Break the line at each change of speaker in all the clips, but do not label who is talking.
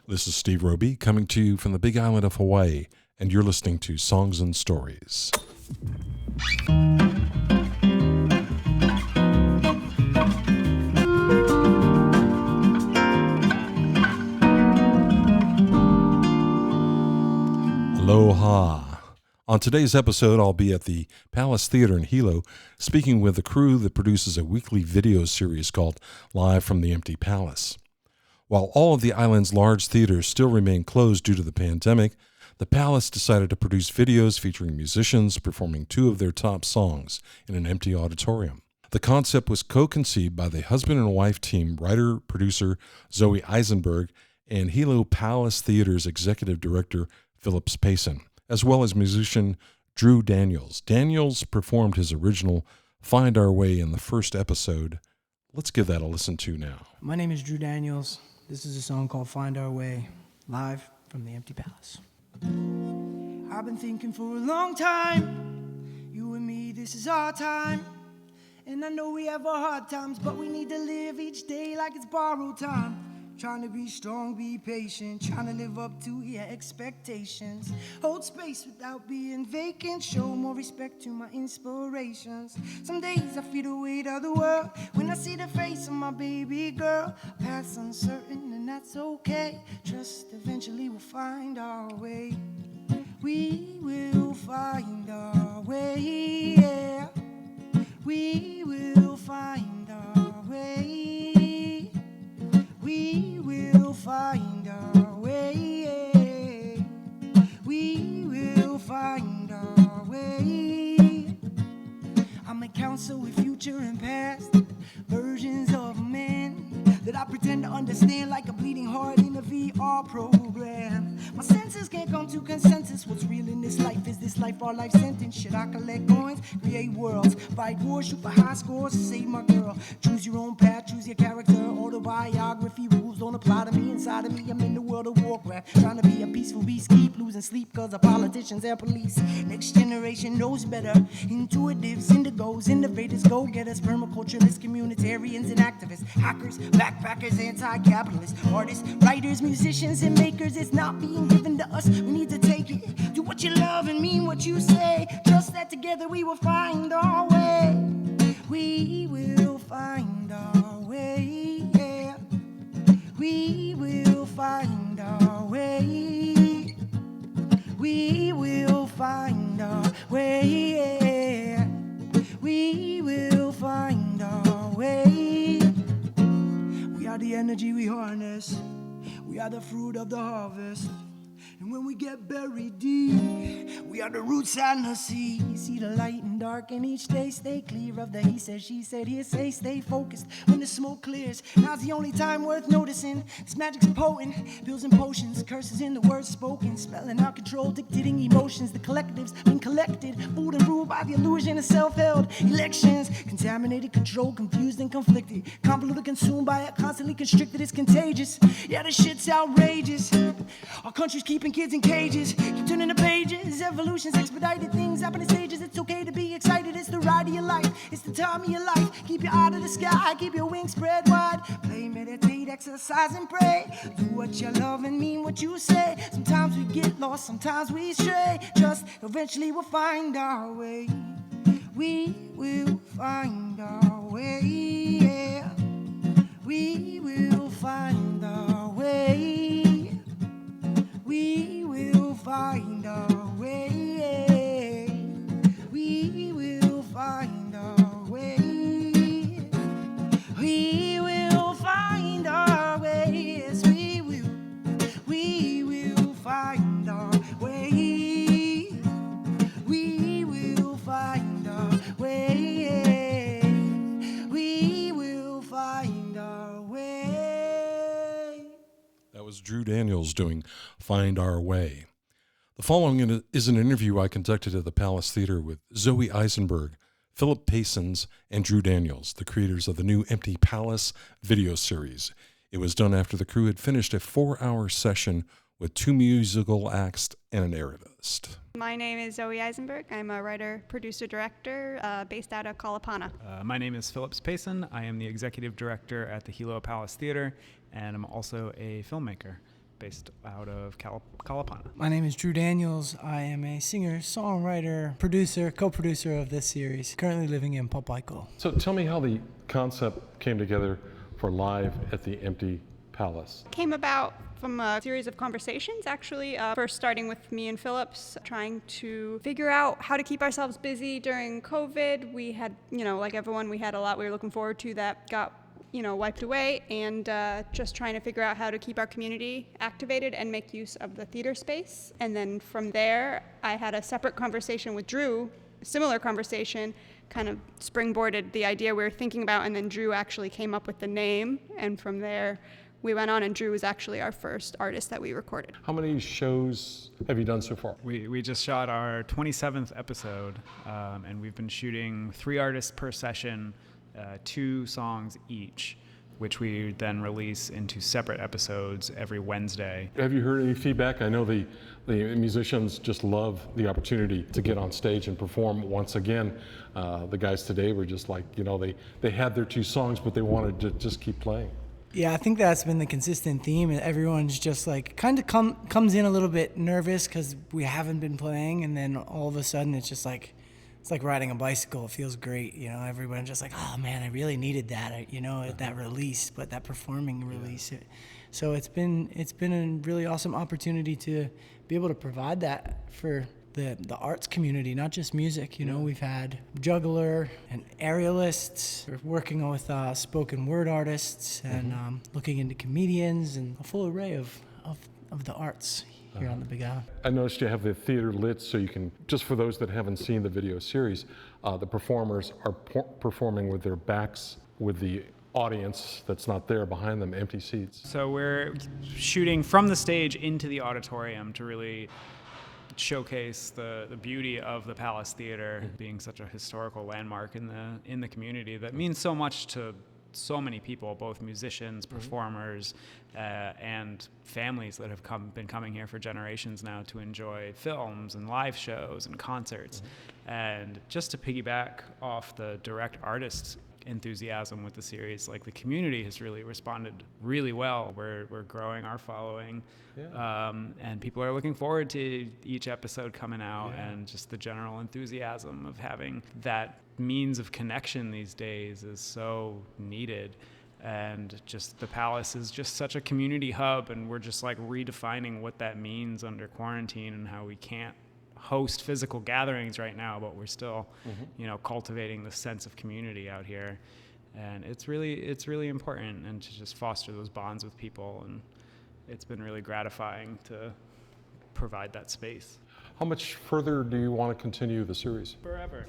This is Steve Roby coming to you from the Big Island of Hawaii, and you're listening to Songs and Stories. Aloha. On today's episode, I'll be at the Palace Theater in Hilo, speaking with the crew that produces a weekly video series called Live from the Empty Palace. While all of the island's large theaters still remain closed due to the pandemic, the Palace decided to produce videos featuring musicians performing two of their top songs in an empty auditorium. The concept was co-conceived by the husband and wife team, writer-producer Zoe Eisenberg, and Hilo Palace Theater's executive director, Phillips Payson, as well as musician Drew Daniels. Daniels performed his original Find Our Way in the first episode. Let's give that a listen to now.
My name is Drew Daniels. This is a song called Find Our Way, live from the Empty Palace. I've been thinking for a long time, you and me, this is our time. And I know we have our hard times, but we need to live each day like it's borrowed time. Trying to be strong, be patient, trying to live up to your expectations. Hold space without being vacant, show more respect to my inspirations. Some days I feel the weight of the world when I see the face of my baby girl. Path's uncertain and that's okay, trust eventually we'll find our way. We will find our way, yeah. We will find our way. We will find our way. We will find our way. I'm a counsel with future and past versions of men that I pretend to understand like a bleeding heart in a VR program. My senses can't come to consensus. What's real in this life? Is this life our life sentence? Should I collect coins, create worlds, fight wars, shoot for high scores to save my girl? Choose your own path, choose your character. Autobiography rules don't apply to me. Inside of me, I'm in the world of Warcraft, trying to be a peaceful beast. Keep losing sleep cause of politicians and police. Next generation knows better. Intuitives, indigos, innovators, go-getters, permaculturists, communitarians, and activists, hackers, backpackers, anti-capitalists, artists, writers, musicians, and makers. It's not being given to us. We need to take it. Do what you love and mean what you say. Trust that together we will find our way. We will find our way. Yeah. We will find our way. We will find our way. Yeah. We will find our way. We are the energy we harness. We are the fruit of the harvest. And when we get buried deep, we are the roots and the seed. See the light and dark, and each day stay clear of the he said, she said, hearsay. Stay focused when the smoke clears. Now's the only time worth noticing. This magic's potent, pills and potions, curses in the words spoken, spelling out control, dictating emotions. The collective's been collected, fooled and ruled by the illusion of self-held elections. Contaminated, controlled, confused and conflicted, convoluted, consumed by it, constantly constricted. It's contagious. Yeah, this shit's outrageous. Our country's keeping kids in cages, keep turning the pages. Evolution's expedited, things happen in stages. It's okay to be excited, it's the ride of your life, it's the time of your life. Keep your eye to the sky, keep your wings spread wide. Play, meditate, exercise and pray. Do what you love and mean what you say. Sometimes we get lost, sometimes we stray. Just eventually we'll find our way. We will find our way, yeah. We will find our way. We will find our way. We will find our way. We will find our way. Yes, we will. We will find our way. We will find our way. We will find our way.
That was Drew Daniels doing Find Our Way. The following is an interview I conducted at the Palace Theater with Zoe Eisenberg, Philip Paysons, and Drew Daniels, the creators of the new Empty Palace video series. It was done after the crew had finished a 4-hour session with 2 musical acts and a narrativist.
My name is Zoe Eisenberg. I'm a writer, producer, director based out of Kalapana.
My name is Phillips Payson. I am the executive director at the Hilo Palace Theater, and I'm also a filmmaker. based out of Kalapana.
My name is Drew Daniels. I am a singer, songwriter, producer, co-producer of this series, currently living in Popayco.
So tell me how the concept came together for Live at the Empty Palace.
Came about from a series of conversations, actually. First starting with me and Phillips, trying to figure out how to keep ourselves busy during COVID. We had, like everyone, we had a lot we were looking forward to that got wiped away, and just trying to figure out how to keep our community activated and make use of the theater space. And then from there, I had a separate conversation with Drew, similar conversation, kind of springboarded the idea we were thinking about, and then Drew actually came up with the name, and from there we went on, and Drew was actually our first artist that we recorded.
How many shows have you done so far?
We just shot our 27th episode, and we've been shooting 3 artists per session, 2 songs each, which we then release into separate episodes every Wednesday.
Have you heard any feedback? I know the musicians just love the opportunity to get on stage and perform once again. The guys today were just like, they had their 2 songs, but they wanted to just keep playing.
Yeah, I think that's been the consistent theme. Everyone's just like kind of comes in a little bit nervous because we haven't been playing, and then all of a sudden it's just like, it's like riding a bicycle. It feels great, everyone's just like, oh man, I really needed that, that release, but that performing release. So it's been a really awesome opportunity to be able to provide that for the arts community, not just music. We've had juggler and aerialists. We're working with spoken word artists and looking into comedians and a full array of the arts here on the Big Island.
I noticed you have the theater lit, so you can, just for those that haven't seen the video series, the performers are performing with their backs with the audience that's not there behind them, empty seats.
So we're shooting from the stage into the auditorium to really showcase the beauty of the Palace Theater, being such a historical landmark in the community that means so much to so many people, both musicians, performers, and families that have been coming here for generations now to enjoy films and live shows and concerts. And just to piggyback off the direct artist enthusiasm with the series, like the community has really responded really well. We're growing our following, and people are looking forward to each episode coming out, and just the general enthusiasm of having that means of connection these days is so needed. And just the Palace is just such a community hub, and we're just like redefining what that means under quarantine and how we can't host physical gatherings right now, but we're still cultivating the sense of community out here. And it's really important, and to just foster those bonds with people, and it's been really gratifying to provide that space.
How much further do you want to continue the series?
Forever.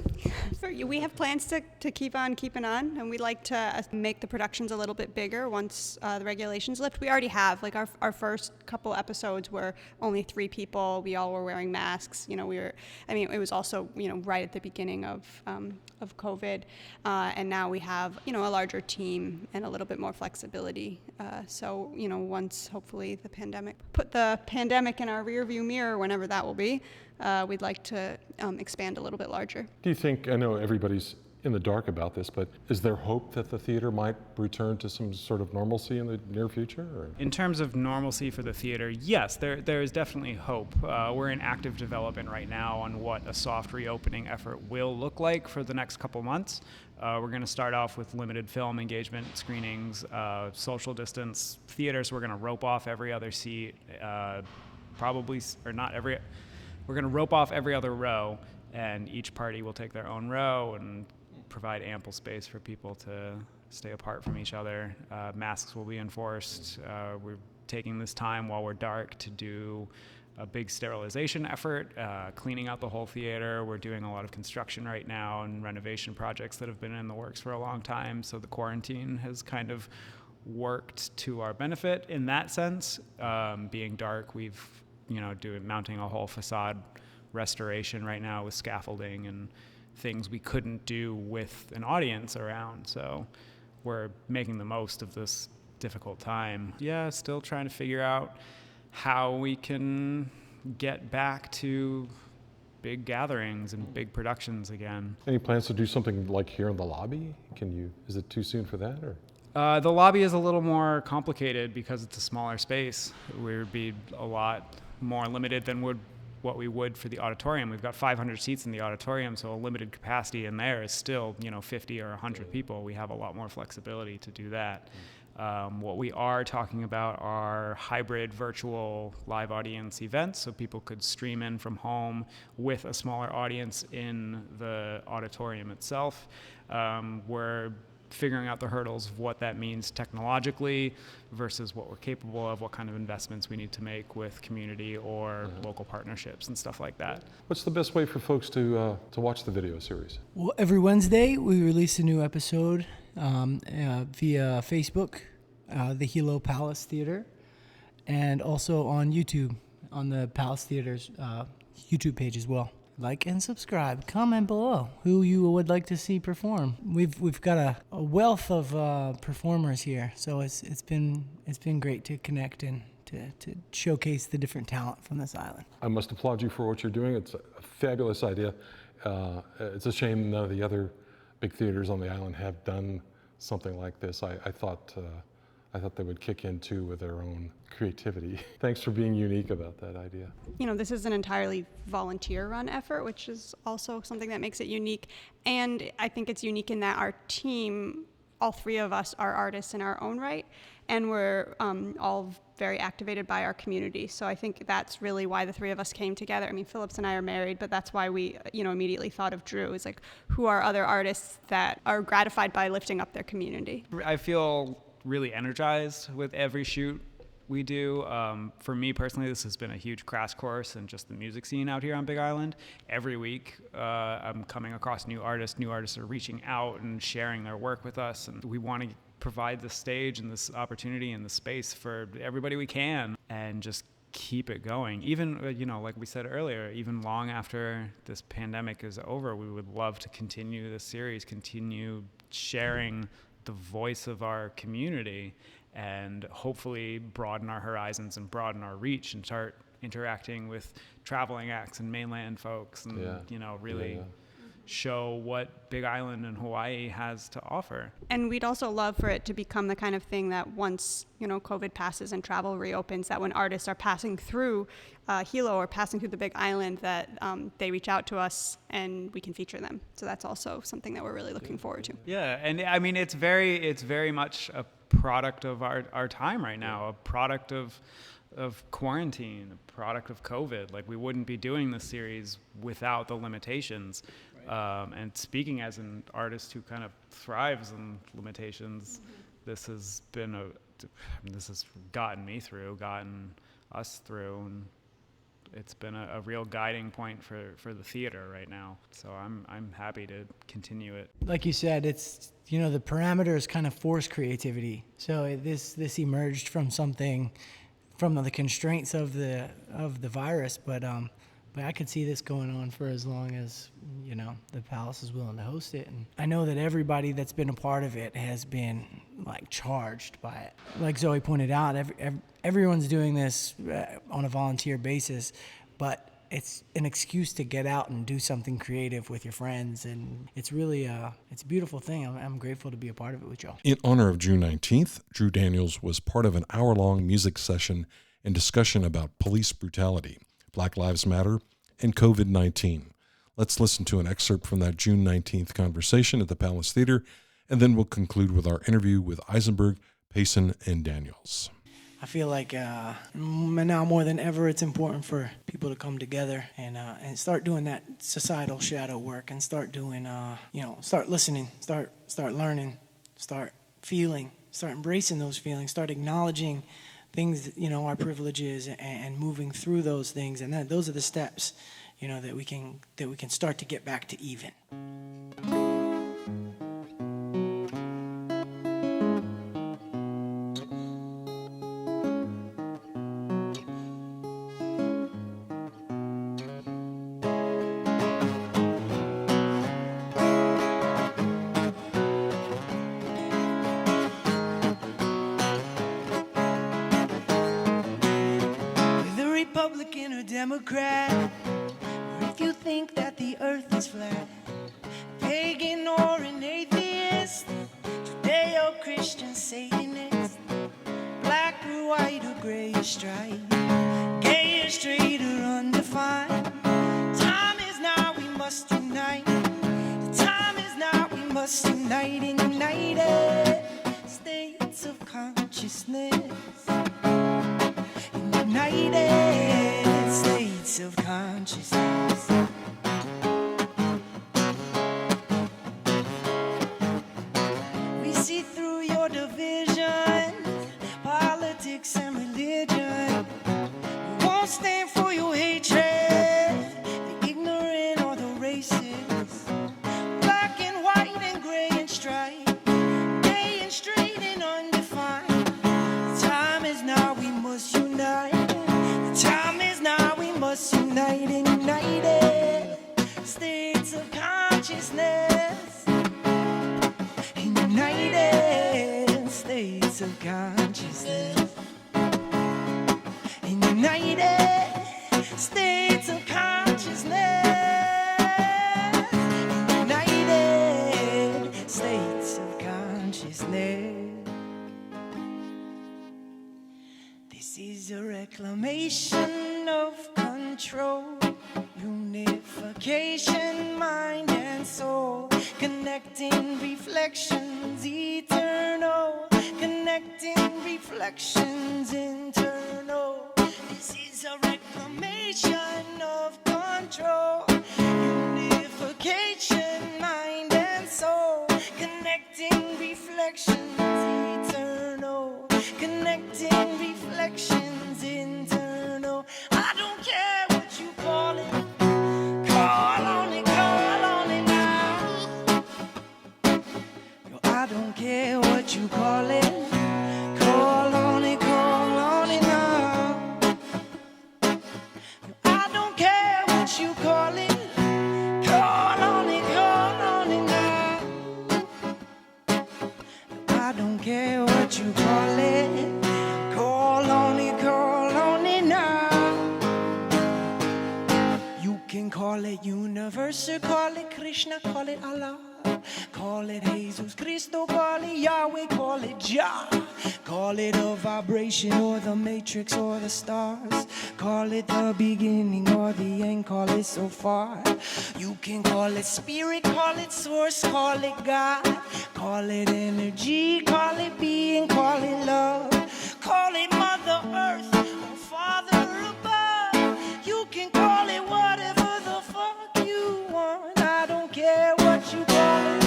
We have plans to keep on keeping on, and we'd like to make the productions a little bit bigger once the regulations lift. We already have, like our first couple episodes were only 3 people. We all were wearing masks. It was also right at the beginning of COVID, and now we have a larger team and a little bit more flexibility. So once hopefully put the pandemic in our rearview mirror, whenever that will be. We'd like to expand a little bit larger.
Do you think, I know everybody's in the dark about this, but is there hope that the theater might return to some sort of normalcy in the near future? Or?
In terms of normalcy for the theater, yes, there is definitely hope. We're in active development right now on what a soft reopening effort will look like for the next couple months. We're going to start off with limited film engagement screenings, social distance theaters. We're going to rope off every other seat, we're going to rope off every other row, and each party will take their own row and provide ample space for people to stay apart from each other. Masks will be enforced. We're taking this time while we're dark to do a big sterilization effort, cleaning out the whole theater. We're doing a lot of construction right now and renovation projects that have been in the works for a long time, so the quarantine has kind of worked to our benefit in that sense. Being dark, we've mounting a whole facade restoration right now with scaffolding and things we couldn't do with an audience around. So we're making the most of this difficult time. Yeah, still trying to figure out how we can get back to big gatherings and big productions again.
Any plans to do something like here in the lobby? Is it too soon for that, or?
The lobby is a little more complicated because it's a smaller space. We would be a lot more limited than what we would for the auditorium. We've got 500 seats in the auditorium, so a limited capacity in there is still, 50 or 100 people. We have a lot more flexibility to do that. What we are talking about are hybrid virtual live audience events, so people could stream in from home with a smaller audience in the auditorium itself. We're figuring out the hurdles of what that means technologically versus what we're capable of, what kind of investments we need to make with community or local partnerships and stuff like that.
What's the best way for folks to watch the video series?
Well, every Wednesday we release a new episode via Facebook, the Hilo Palace Theater, and also on YouTube, on the Palace Theater's YouTube page as well. Like and subscribe. Comment below who you would like to see perform. We've got a wealth of performers here, so it's been great to connect and to showcase the different talent from this island.
I must applaud you for what you're doing. It's a fabulous idea. It's a shame none of the other big theaters on the island have done something like this. I thought they would kick in too with their own creativity. Thanks for being unique about that idea.
This is an entirely volunteer-run effort, which is also something that makes it unique. And I think it's unique in that our team, all three of us, are artists in our own right, and we're all very activated by our community. So I think that's really why the three of us came together. I mean, Phillips and I are married, but that's why we, immediately thought of Drew. Is like, who are other artists that are gratified by lifting up their community?
I feel really energized with every shoot we do. For me personally, this has been a huge crash course in just the music scene out here on Big Island. Every week, I'm coming across new artists. New artists are reaching out and sharing their work with us, and we want to provide the stage and this opportunity and the space for everybody we can, and just keep it going. Even, like we said earlier, even long after this pandemic is over, we would love to continue this series, continue sharing the voice of our community, and hopefully broaden our horizons and broaden our reach and start interacting with traveling acts and mainland folks, and really show what Big Island and Hawaii has to offer.
And we'd also love for it to become the kind of thing that once, COVID passes and travel reopens, that when artists are passing through Hilo or passing through the Big Island, that they reach out to us and we can feature them. So that's also something that we're really looking forward to.
Yeah, and I mean, it's very much a product of our time right now, a product of quarantine, a product of COVID. Like, we wouldn't be doing this series without the limitations. And speaking as an artist who kind of thrives in limitations, this has gotten me through, gotten us through, and it's been a real guiding point for the theater right now. So I'm happy to continue it.
Like you said, it's the parameters kind of force creativity. So this emerged from something, from the constraints of the virus, but I could see this going on for as long as the Palace is willing to host it. And I know that everybody that's been a part of it has been charged by it. Like Zoe pointed out, everyone's doing this on a volunteer basis, but it's an excuse to get out and do something creative with your friends, and it's really it's a beautiful thing. I'm grateful to be a part of it with y'all.
In honor of June 19th, Drew Daniels was part of an hour-long music session and discussion about police brutality, Black Lives Matter, and COVID-19. Let's listen to an excerpt from that June 19th conversation at the Palace Theater, and then we'll conclude with our interview with Eisenberg, Payson, and Daniels.
I feel like now more than ever, it's important for people to come together and start doing that societal shadow work, and start doing, start listening, start learning, start feeling, start embracing those feelings, start acknowledging things, our privileges, and moving through those things. And those are the steps, that we can start to get back to even. Republican or Democrat, or if you think that the earth is flat, pagan or an atheist, Judeo-Christian Satanist, black or white or gray or striped, gay or straight or undefined. Time is now, we must unite. The time is now, we must unite in united states of consciousness. In united states of consciousness. We see through your division, politics and religion. We won't stand for your hatred, the ignorant or the racist. Black and white and gray and striped, gay and straight and undefined. The time is now, we must unite. The time is now, we must unite in united states of consciousness. In united states of consciousness. In united states of consciousness. In united states of consciousness. This is a reclamation of control, unification, mind and soul, connecting reflections eternal, connecting reflections internal. This is a reclamation of control, unification, mind and soul, connecting reflections eternal, connecting reflections internal. I don't care what you call it. Call on it now. No, I don't care what you call it. Call on it now. No, I don't care what you call it. Call on it now. No, I don't care what you call it. Call on it now. You can call it universe or call it Krishna, call it Allah, call it Jesus Cristo, call it Yahweh, call it Jah, call it a vibration or the matrix or the stars, call it the beginning or the end, call it so far. You can call it spirit, call it source, call it God, call it energy, call it being, call it love, call it Mother Earth or Father above. You can call it whatever the fuck you want. I don't care what you call it.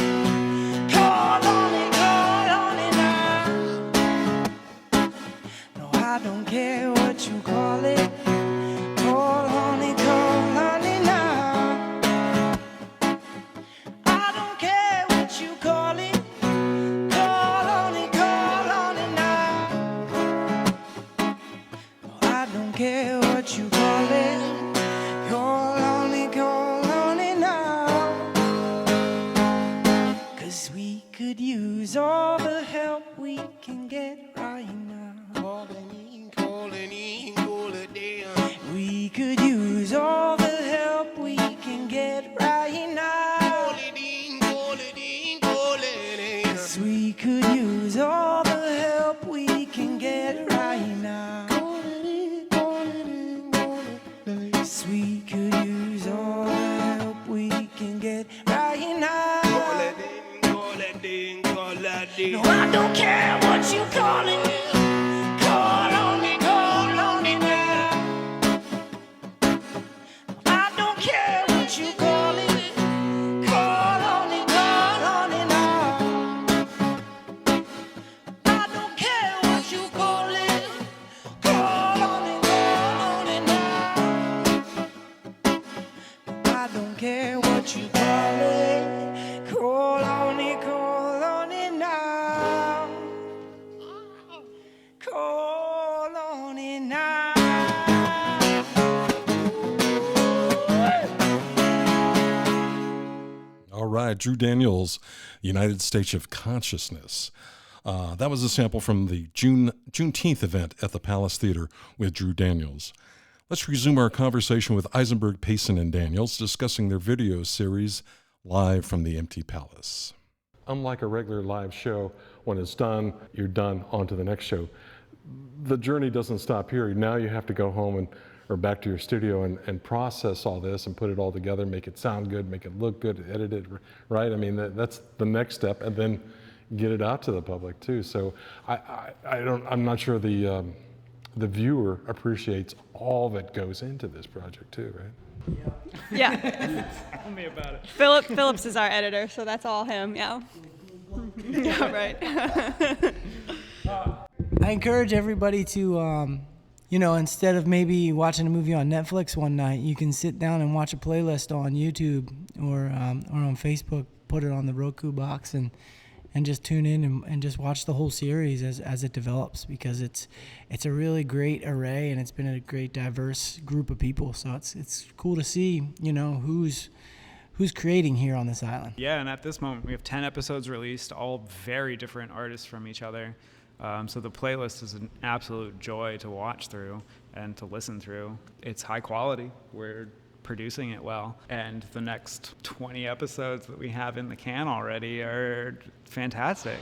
Call on it now. No, I don't care what you call it. Call on it now. I don't care what you call it. Call on it now. No, I don't care what you call it. Call on it now. 'Cause we could use all the help we can get right now. We could use all the help we can get right now. 'Cause we could use all the help we can get right now. 'Cause we could use all the help we can get right now. No, I don't care what you call it. Call on it now. I don't care what you call it. Call on it now. I don't care what you call it. Call on it now. I don't care what you call it. Call on it now. Call on it now.
All right, Drew Daniels, United States of Consciousness. That was a sample from the Juneteenth event at the Palace Theater with Drew Daniels. Let's resume our conversation with Eisenberg, Payson, and Daniels discussing their video series, Live from the Empty Palace. Unlike a regular live show, when it's done, you're done, on to the next show. The journey doesn't stop here. Now you have to go home or back to your studio and process all this and put it all together, make it sound good, make it look good, edit it, right? I mean, that's the next step, and then get it out to the public too. So I'm not sure the viewer appreciates all that goes into this project too, right?
Yeah.
Tell me about it.
Phillips is our editor, so that's all him. Yeah. Yeah. Right.
I encourage everybody to, instead of maybe watching a movie on Netflix one night, you can sit down and watch a playlist on YouTube or on Facebook, put it on the Roku box and just tune in and just watch the whole series as it develops, because it's a really great array and it's been a great diverse group of people. So it's cool to see, who's creating here on this island.
Yeah, and at this moment we have 10 episodes released, all very different artists from each other. So the playlist is an absolute joy to watch through and to listen through. It's high quality. We're producing it well. And the next 20 episodes that we have in the can already are fantastic.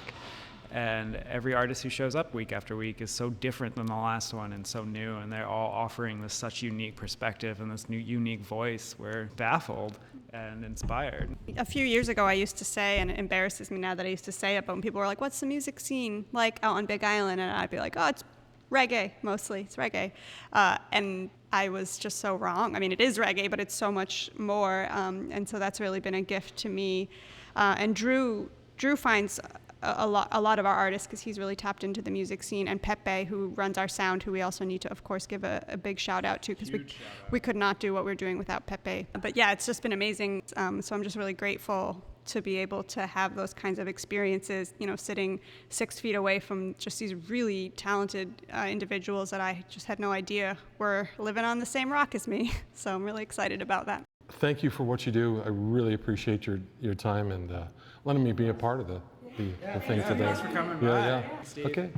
And every artist who shows up week after week is so different than the last one and so new, and they're all offering this such unique perspective and this new unique voice. We're baffled and inspired.
A few years ago, I used to say, and it embarrasses me now that I used to say it, but when people were like, what's the music scene like out on Big Island? And I'd be like, oh, it's reggae, mostly. It's reggae. And I was just so wrong. I mean, it is reggae, but it's so much more. And so that's really been a gift to me. And Drew finds a lot of our artists, because he's really tapped into the music scene, and Pepe, who runs our sound, who we also need to, of course, give a big shout out to, because we could not do what we're doing without Pepe. But yeah, it's just been amazing. So I'm just really grateful to be able to have those kinds of experiences, sitting 6 feet away from just these really talented individuals that I just had no idea were living on the same rock as me. So I'm really excited about that.
Thank you for what you do. I really appreciate your time and letting me be a part of the thing today.
Thanks for coming by.
Yeah.
Steve.
Okay,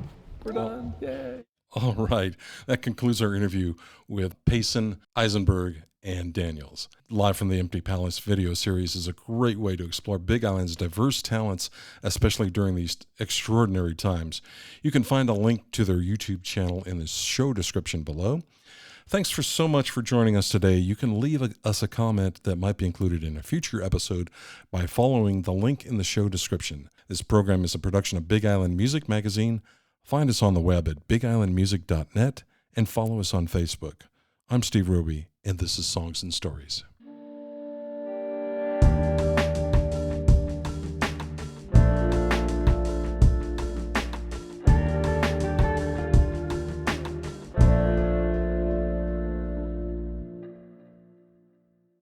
we're done. Yay. All right, that concludes our interview with Payson, Eisenberg, and Daniels. Live from the Empty Palace video series is a great way to explore Big Island's diverse talents, especially during these extraordinary times. You can find a link to their YouTube channel in the show description below. Thanks for so much for joining us today. You can leave us a comment that might be included in a future episode by following the link in the show description. This program is a production of Big Island Music Magazine. Find us on the web at bigislandmusic.net and follow us on Facebook. I'm Steve Roby, and this is Songs and Stories.